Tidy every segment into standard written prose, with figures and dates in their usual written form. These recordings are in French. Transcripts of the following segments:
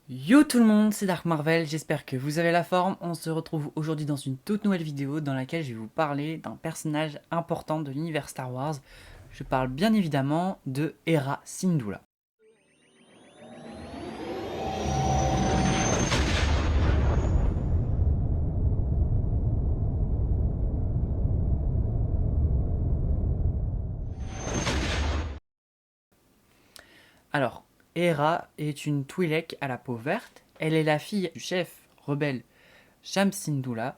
Yo tout le monde, c'est Dark Marvel, j'espère que vous avez la forme. On se retrouve aujourd'hui dans une toute nouvelle vidéo dans laquelle je vais vous parler d'un personnage important de l'univers Star Wars. Je parle bien évidemment de Hera Syndulla. Alors, Hera est une Twi'lek à la peau verte. Elle est la fille du chef rebelle Sham Syndulla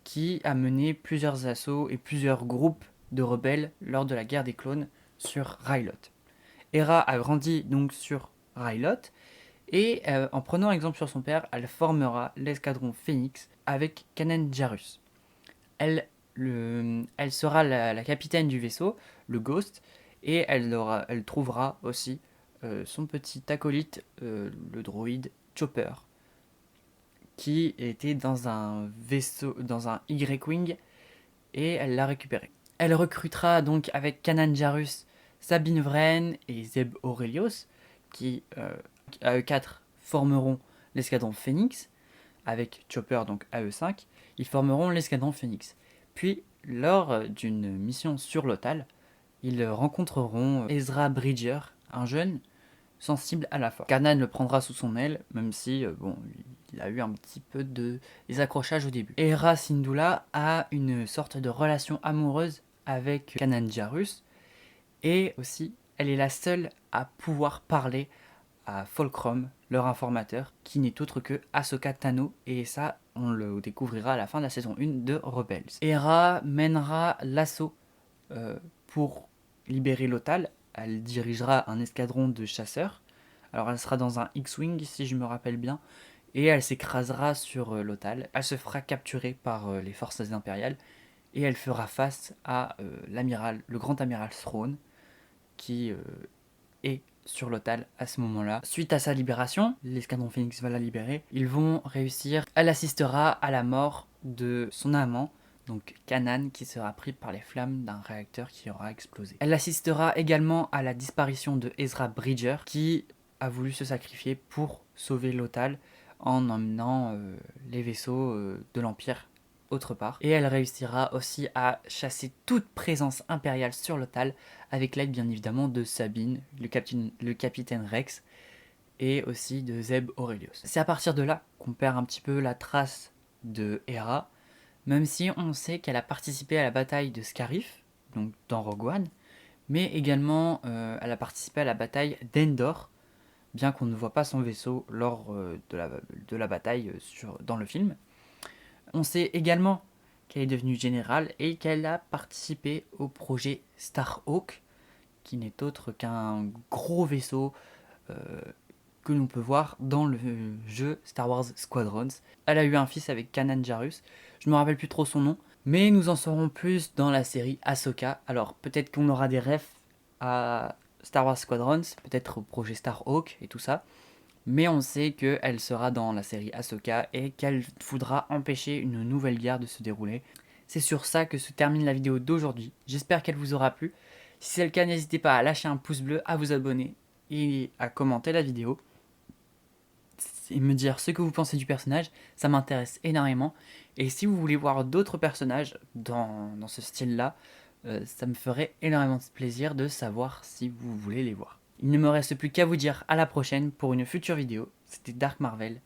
qui a mené plusieurs assauts et plusieurs groupes de rebelles lors de la guerre des clones sur Ryloth. Hera a grandi donc sur Ryloth et en prenant exemple sur son père, elle formera l'escadron Phoenix avec Kanan Jarrus. Elle sera la capitaine du vaisseau, le Ghost, et elle trouvera aussi son petit acolyte, le droïde Chopper, qui était dans un vaisseau, dans un Y-Wing, et elle l'a récupéré. Elle recrutera donc avec Kanan Jarrus, Sabine Wren et Zeb Orrelios, qui à eux 4 formeront l'escadron Phoenix, avec Chopper donc à eux 5, ils formeront l'escadron Phoenix. Puis, lors d'une mission sur Lothal, ils rencontreront Ezra Bridger, un jeune sensible à la force. Kanan le prendra sous son aile, même si bon, il a eu un petit peu de des accrochages au début. Hera Syndulla a une sorte de relation amoureuse avec Kanan Jarrus, et aussi elle est la seule à pouvoir parler à Fulcrum, leur informateur, qui n'est autre que Ahsoka Tano, et ça, on le découvrira à la fin de la saison 1 de Rebels. Hera mènera l'assaut pour libérer Lothal. Elle dirigera un escadron de chasseurs. Alors elle sera dans un X-Wing, si je me rappelle bien, et elle s'écrasera sur Lothal. Elle se fera capturer par les forces impériales, et elle fera face à l'amiral, le grand amiral Thrawn, qui est sur Lothal à ce moment-là. Suite à sa libération, l'escadron Phoenix va la libérer. Ils vont réussir. Elle assistera à la mort de son amant, donc Kanan, qui sera pris par les flammes d'un réacteur qui aura explosé. Elle assistera également à la disparition de Ezra Bridger, qui a voulu se sacrifier pour sauver Lothal en emmenant les vaisseaux de l'Empire autre part. Et elle réussira aussi à chasser toute présence impériale sur Lothal, avec l'aide bien évidemment de Sabine, le capitaine Rex, et aussi de Zeb Orrelios. C'est à partir de là qu'on perd un petit peu la trace de Hera, même si on sait qu'elle a participé à la bataille de Scarif, donc dans Rogue One, mais également elle a participé à la bataille d'Endor, bien qu'on ne voit pas son vaisseau lors de la bataille dans le film. On sait également qu'elle est devenue générale et qu'elle a participé au projet Starhawk, qui n'est autre qu'un gros vaisseau euh, que l'on peut voir dans le jeu Star Wars Squadrons. Elle a eu un fils avec Kanan Jarrus, je ne me rappelle plus trop son nom, mais nous en saurons plus dans la série Ahsoka. Alors peut-être qu'on aura des refs à Star Wars Squadrons, peut-être au projet Starhawk et tout ça, mais on sait qu'elle sera dans la série Ahsoka et qu'elle voudra empêcher une nouvelle guerre de se dérouler. C'est sur ça que se termine la vidéo d'aujourd'hui. J'espère qu'elle vous aura plu. Si c'est le cas, n'hésitez pas à lâcher un pouce bleu, à vous abonner et à commenter la vidéo et me dire ce que vous pensez du personnage. Ça m'intéresse énormément. Et si vous voulez voir d'autres personnages dans ce style-là, ça me ferait énormément de plaisir de savoir si vous voulez les voir. Il ne me reste plus qu'à vous dire à la prochaine pour une future vidéo. C'était Dark Marvel.